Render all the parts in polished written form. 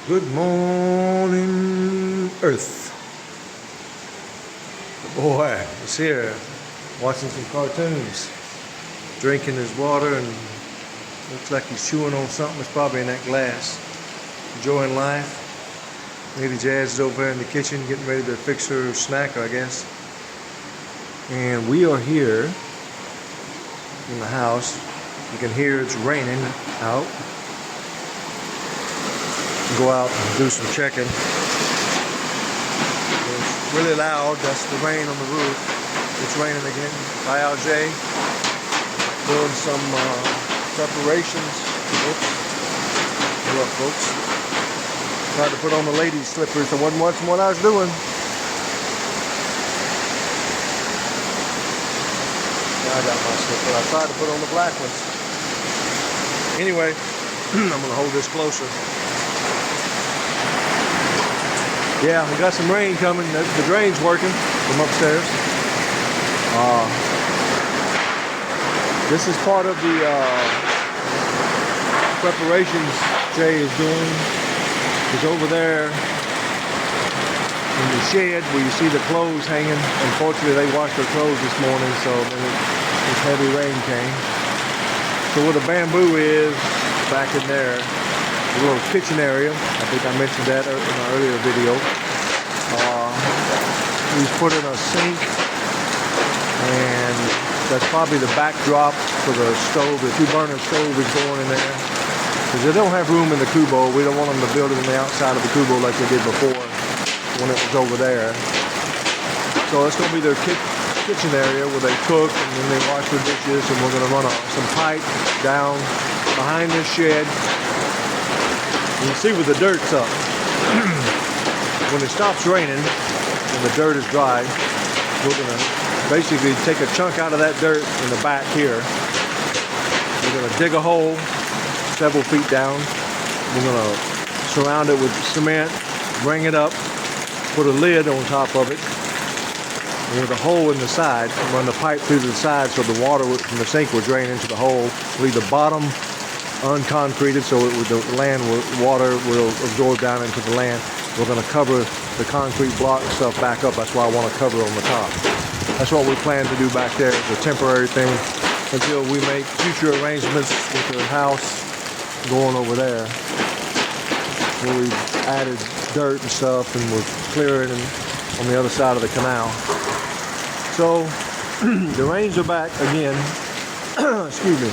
Good morning, Earth. The boy is here watching some cartoons, drinking his water, and looks like he's chewing on something. It's probably in that glass. Enjoying life. Lady Jazz is over there in the kitchen getting ready to fix her snack, I guess. And we are here in the house. You can hear it's raining out. Go out and do some checking. It's really loud. That's the rain on the roof. It's raining again. By Alger, doing some preparations. Oops. What up, folks? Tried to put on the ladies' slippers. I wasn't watching what I was doing. I got my slipper. I tried to put on the black ones. Anyway, I'm gonna hold this closer. Yeah, we got some rain coming. The drain's working from upstairs. This is part of the preparations Jay is doing. He's over there in the shed where you see the clothes hanging. Unfortunately, they washed their clothes this morning, so this heavy rain came. So where the bamboo is, back in there, a little kitchen area. I think I mentioned that in an earlier video. He's put in a sink, and that's probably the backdrop for the stove. The 2-burner stove is going in there. Because they don't have room in the kubo. We don't want them to build it on the outside of the kubo like they did before when it was over there. So it's going to be their kitchen area where they cook and then they wash their dishes, and we're going to run some pipe down behind this shed. You can see where the dirt's up. When it stops raining and the dirt is dry, we're going to basically take a chunk out of that dirt in the back here. We're going to dig a hole several feet down. We're going to surround it with cement, bring it up, put a lid on top of it, and with a hole in the side, and run the pipe through the side so the water from the sink will drain into the hole. Leave the bottom unconcreted so the water will absorb down into the land. We're going to cover the concrete block stuff back up. That's why I want to cover on the top. That's what we plan to do back there. It's a temporary thing until we make future arrangements with the house going over there, where we've added dirt and stuff, and we're clearing on the other side of the canal. So the rains are back again. Excuse me.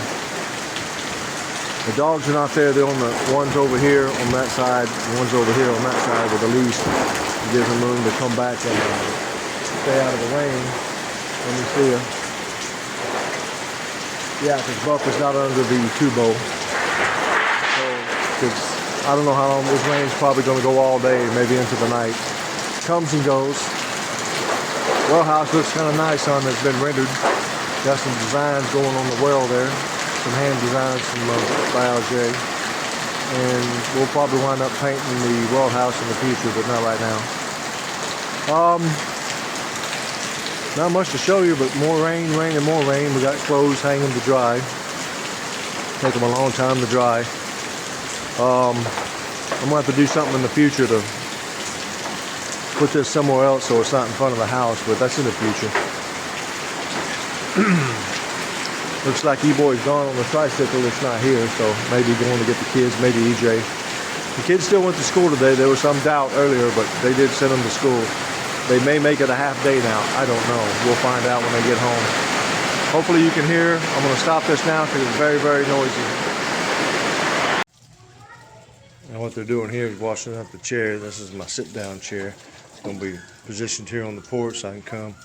The dogs are not there. They're on the ones over here on that side, the ones over here on that side with the leash. It gives them room to come back and stay out of the rain. Let me see you. Yeah, because Buff is not under the kubo. So, because I don't know how long this rain's probably going to go all day, maybe into the night. Comes and goes. Well house looks kind of nice on it's been rendered. Got some designs going on the well there. Some hand designs from Alger. And we'll probably wind up painting the well house in the future, but not right now. Not much to show you, but more rain, and more rain. We got clothes hanging to dry. Take them a long time to dry. I'm gonna have to do something in the future to put this somewhere else so it's not in front of the house, but that's in the future. Looks like E-Boy's gone on the tricycle. It's not here, so maybe going to get the kids, maybe EJ. The kids still went to school today. There was some doubt earlier, but they did send them to school. They may make it a half day now. I don't know. We'll find out when they get home. Hopefully you can hear. I'm going to stop this now because it's very, very noisy. Now what they're doing here is washing up the chair. This is my sit-down chair. It's going to be positioned here on the porch so I can come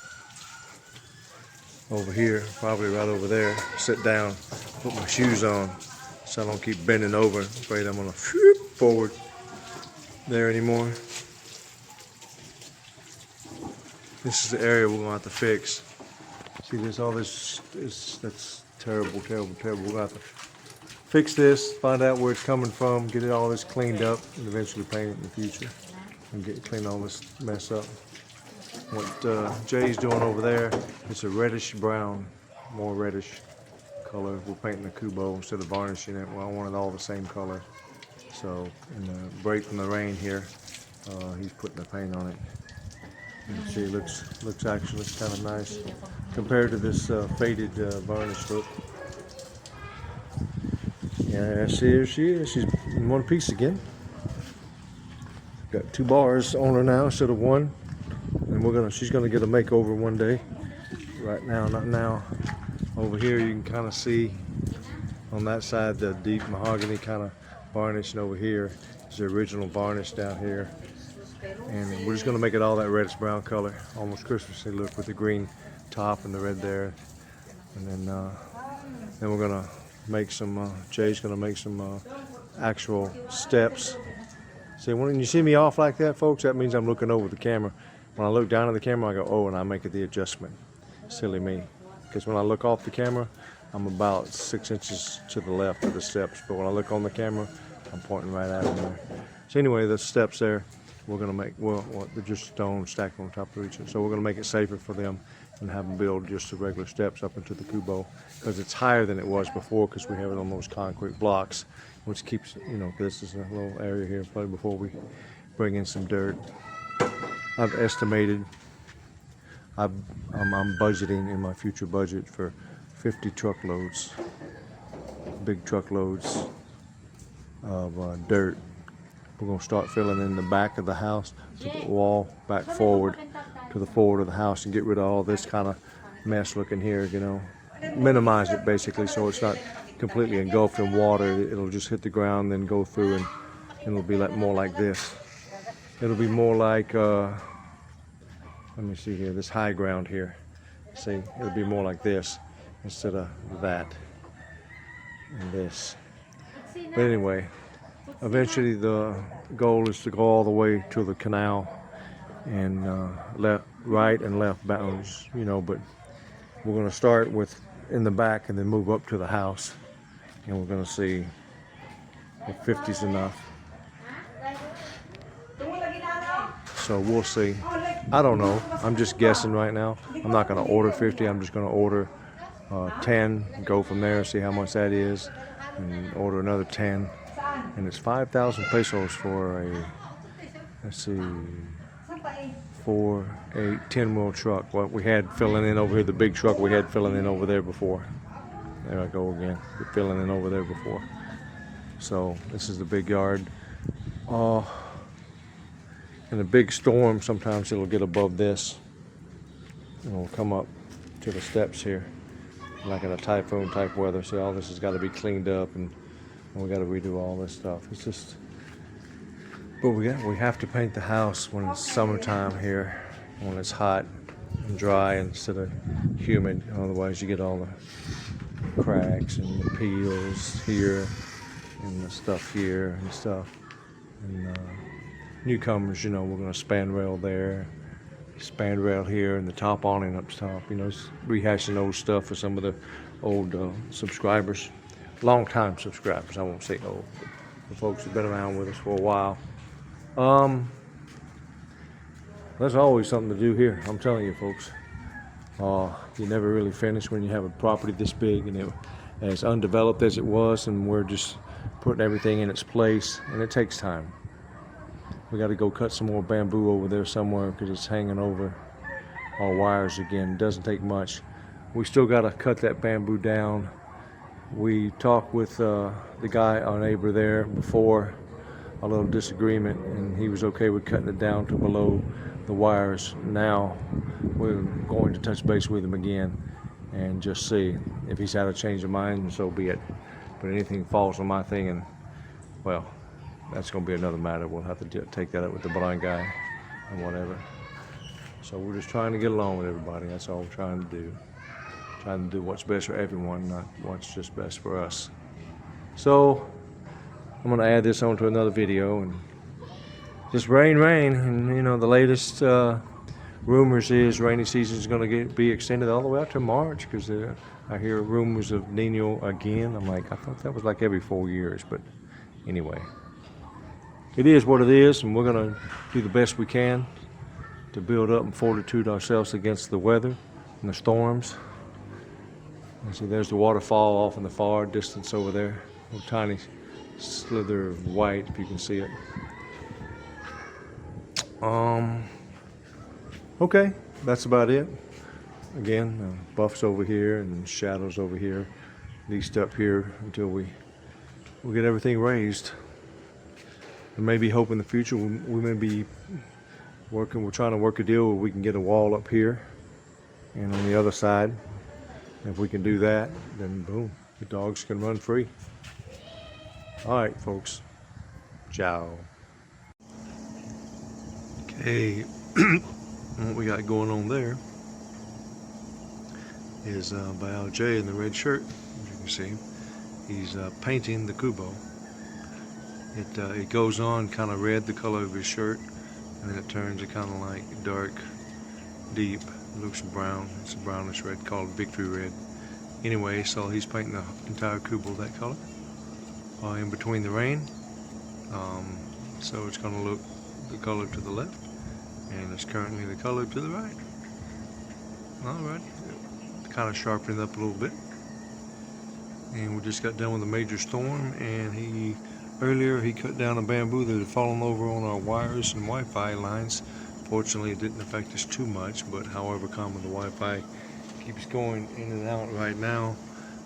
over here, probably right over there, sit down, put my shoes on so I don't keep bending over. I'm afraid I'm going to forward there anymore. This is the area we're going to have to fix. See, there's all this, that's terrible, terrible, terrible. We're going to have to fix this, find out where it's coming from, get all this cleaned up, and eventually paint it in the future. And clean all this mess up. What Jay's doing over there, it's a reddish brown, more reddish color. We're painting the kubo instead of varnishing it. Well, I want it all the same color. So in the break from the rain here, he's putting the paint on it. You see, it looks actually kind of nice compared to this faded varnish look. Yeah, here she is. She's in one piece again. Got 2 bars on her now instead of 1, and she's gonna get a makeover one day. Right now, not now. Over here, you can kind of see on that side the deep mahogany kind of varnish, and over here is the original varnish down here. And we're just gonna make it all that reddish brown color, almost Christmassy look with the green top and the red there. And then we're gonna make some. Jay's gonna make some actual steps. See, when you see me off like that, folks, that means I'm looking over the camera. When I look down at the camera, I go, oh, and I make it the adjustment. Silly me. Because when I look off the camera, I'm about 6 inches to the left of the steps. But when I look on the camera, I'm pointing right at them there. So anyway, the steps there, we're going to make, well, they're just stone stacked on top of each other. So we're going to make it safer for them and have them build just the regular steps up into the kubo. Because it's higher than it was before because we have it on those concrete blocks, which keeps, you know, this is a little area here probably before we bring in some dirt. I've estimated, I'm budgeting in my future budget for 50 truckloads, big truckloads of dirt. We're going to start filling in the back of the house, to the wall, back forward to the forward of the house, and get rid of all this kind of mess looking here, you know. Minimize it basically so it's not completely engulfed in water. It'll just hit the ground, then go through, and it'll be like more like this. It'll be more like, let me see here, this high ground here. See, it'll be more like this instead of that and this. But anyway, eventually the goal is to go all the way to the canal and left, right and left bounds, you know, but we're going to start with in the back and then move up to the house, and we're going to see if 50's enough. So we'll see. I don't know. I'm just guessing right now. I'm not going to order 50. I'm just going to order 10, go from there, see how much that is, and order another 10. And it's 5,000 pesos for a, let's see, 4, 8, 10-wheel truck. What we had filling in over here, the big truck we had filling in over there before. There I go again, filling in over there before. So this is the big yard. In a big storm, sometimes it'll get above this and it'll come up to the steps here, like in a typhoon type weather. See, all this has got to be cleaned up, and we got to redo all this stuff. It's just, but we have to paint the house when it's summertime here, when it's hot and dry instead of humid. Otherwise, you get all the cracks and the peels here and the stuff here and stuff. And newcomers, you know, we're going to span rail there, span rail here, and the top awning up top. You know, it's rehashing old stuff for some of the old subscribers, long-time subscribers. I won't say old, but the folks who've been around with us for a while. There's always something to do here. I'm telling you, folks. You never really finish when you have a property this big and as undeveloped as it was, and we're just putting everything in its place, and it takes time. We got to go cut some more bamboo over there somewhere because it's hanging over our wires again. It doesn't take much. We still got to cut that bamboo down. We talked with the guy, our neighbor there, before a little disagreement, and he was okay with cutting it down to below the wires. Now we're going to touch base with him again and just see if he's had a change of mind, and so be it. But anything falls on my thing, and well, that's going to be another matter. We'll have to take that up with the blind guy and whatever. So we're just trying to get along with everybody. That's all we're trying to do. Trying to do what's best for everyone, not what's just best for us. So I'm going to add this onto another video, and just rain, and you know, the latest rumors is rainy season is going to be extended all the way out to March, because I hear rumors of Nino again. I'm like, I thought that was like every 4 years, but anyway. It is what it is, and we're going to do the best we can to build up and fortitude ourselves against the weather and the storms. And see, there's the waterfall off in the far distance over there, little tiny slither of white, if you can see it. Okay, that's about it. Again, buffs over here and shadows over here, leased up here until we get everything raised. And maybe hope in the future we may be working. We're trying to work a deal where we can get a wall up here and on the other side. If we can do that, then boom, the dogs can run free. All right, folks. Ciao. Okay, what we got going on there is by Al J in the red shirt, as you can see. He's painting the Kubo. It goes on kind of red, the color of his shirt, and then it turns it kind of like dark, deep. It looks brown. It's a brownish red called Victory Red. Anyway, so he's painting the entire Kubo that color in between the rain. So it's going to look the color to the left, and it's currently the color to the right. Alright, kind of sharpened up a little bit. And we just got done with a major storm, and earlier he cut down a bamboo that had fallen over on our wires and Wi-Fi lines. Fortunately, it didn't affect us too much, but however common the Wi-Fi keeps going in and out right now,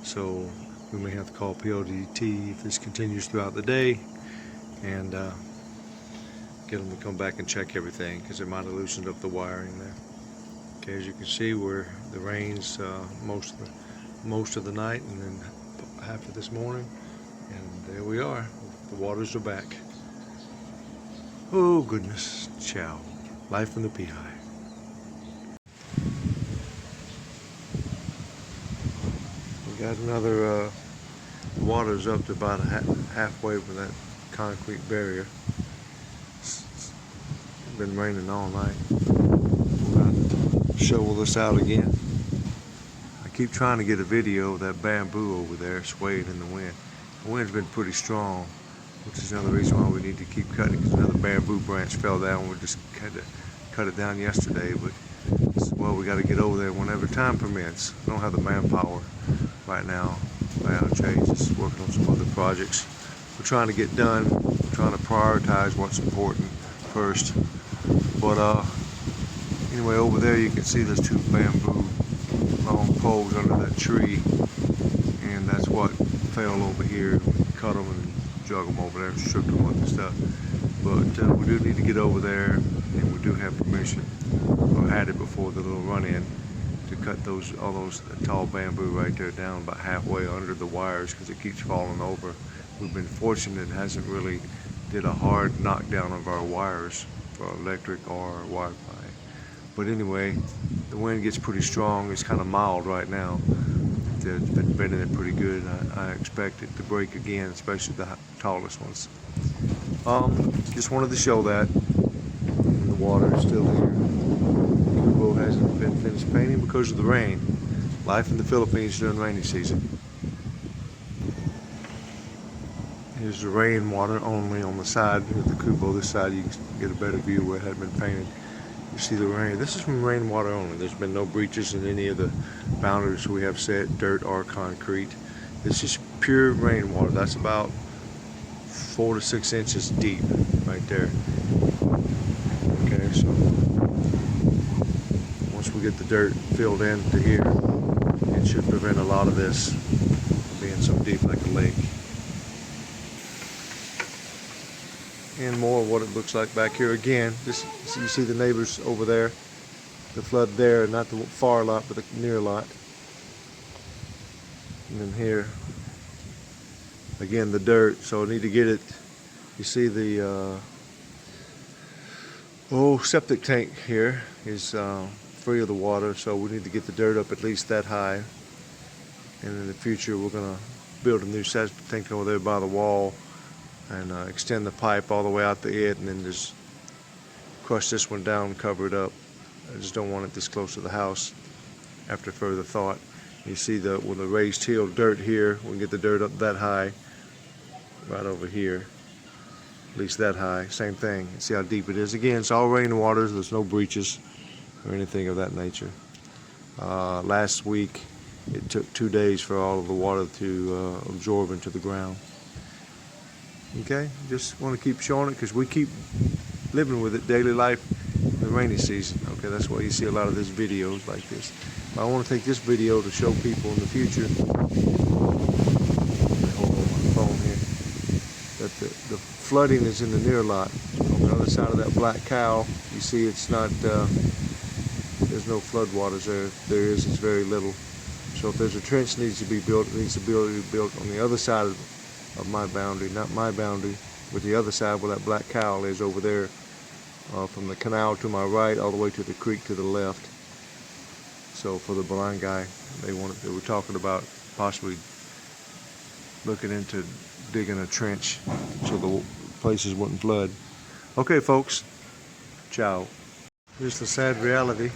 so we may have to call PLDT if this continues throughout the day, and get them to come back and check everything, because it might have loosened up the wiring there. Okay, as you can see, where the rains most of the night, and then half of this morning, and there we are. The waters are back. Oh goodness, ciao. Life from the Peahi. We got another water's up to about halfway with that concrete barrier. It's been raining all night. We're going to shovel this out again. I keep trying to get a video of that bamboo over there swaying in the wind. The wind's been pretty strong, which is another reason why we need to keep cutting, because another bamboo branch fell down. We just had to cut it down yesterday, but well, we got to get over there whenever time permits. I don't have the manpower right now. Jay's just working on some other projects we're trying to get done. We're trying to prioritize what's important first. But anyway, over there you can see there's two bamboo long poles under that tree, and that's what fell over here. We cut them and jug them over there and stripped them up and stuff. But we do need to get over there, and we do have permission, or had it before the little run-in, to cut all those tall bamboo right there down about halfway under the wires, because it keeps falling over. We've been fortunate it hasn't really did a hard knockdown of our wires for electric or Wi-Fi. But anyway, the wind gets pretty strong. It's kind of mild right now. It's been bending it pretty good. I expect it to break again, especially the tallest ones. Just wanted to show that. And the water is still here. Kubo hasn't been finished painting because of the rain. Life in the Philippines during rainy season. Here's the rain water only on the side of the Kubo. This side you can get a better view where it hadn't been painted. You see the rain. This is from rainwater only. There's been no breaches in any of the boundaries we have set, dirt or concrete. This is pure rainwater. That's about 4 to 6 inches deep right there. Okay, so once we get the dirt filled in to here, it should prevent a lot of this being so deep like a lake. And more of what it looks like back here again. You see the neighbors over there, the flood there, not the far lot, but the near lot. And then here, again, the dirt, so I need to get it. You see the septic tank here is free of the water, so we need to get the dirt up at least that high. And in the future, we're gonna build a new septic tank over there by the wall, and extend the pipe all the way out to it, and then just crush this one down and cover it up. I just don't want it this close to the house. After further thought, you see with the raised hill dirt here, we can get the dirt up that high, right over here, at least that high. Same thing. See how deep it is. Again, it's all rainwater. There's no breaches or anything of that nature. Last week, it took 2 days for all of the water to absorb into the ground. Okay, just want to keep showing it because we keep living with it, daily life, in the rainy season. Okay, that's why you see a lot of these videos like this. But I want to take this video to show people in the future. Hold on my phone here. That the flooding is in the near lot. On the other side of that black cow, you see it's not. There's no floodwaters there. If there is, it's very little. So if there's a trench needs to be built, it needs to be built on the other side of my boundary, not my boundary, but the other side where that black cow is over there, from the canal to my right all the way to the creek to the left. So for the blind guy, they were talking about possibly looking into digging a trench so the places wouldn't flood. Okay, folks, ciao. Here's the sad reality.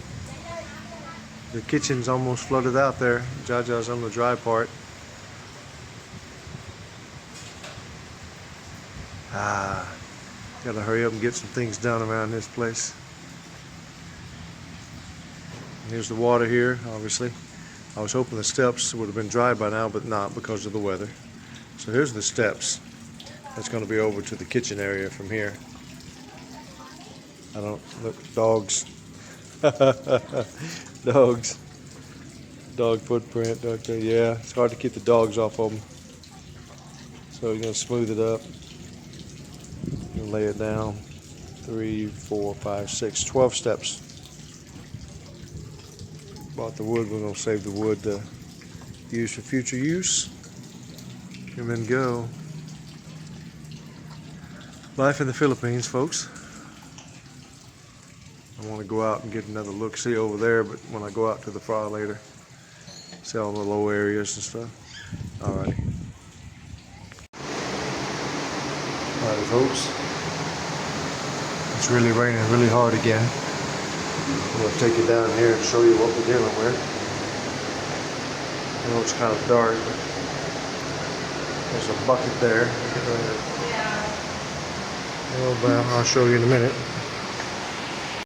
The kitchen's almost flooded out there. Jaja's on the dry part. Gotta hurry up and get some things done around this place. Here's the water here, obviously. I was hoping the steps would have been dry by now, but not because of the weather. So here's the steps. That's going to be over to the kitchen area from here. I don't look, dogs. Dogs. Dog footprint. Okay, yeah, it's hard to keep the dogs off of them. So you're going to smooth it up. And lay it down. 3, 4, 5, 6, 12 steps. Bought the wood. We're going to save the wood to use for future use. And then go. Life in the Philippines, folks. I want to go out and get another look, see over there, but when I go out to the fry later, see all the low areas and stuff. Alrighty. Alright, folks. It's really raining really hard again. I'm going to take you down here and show you what we're dealing with. I know it's kind of dark, but there's a bucket there. Well, I'll show you in a minute.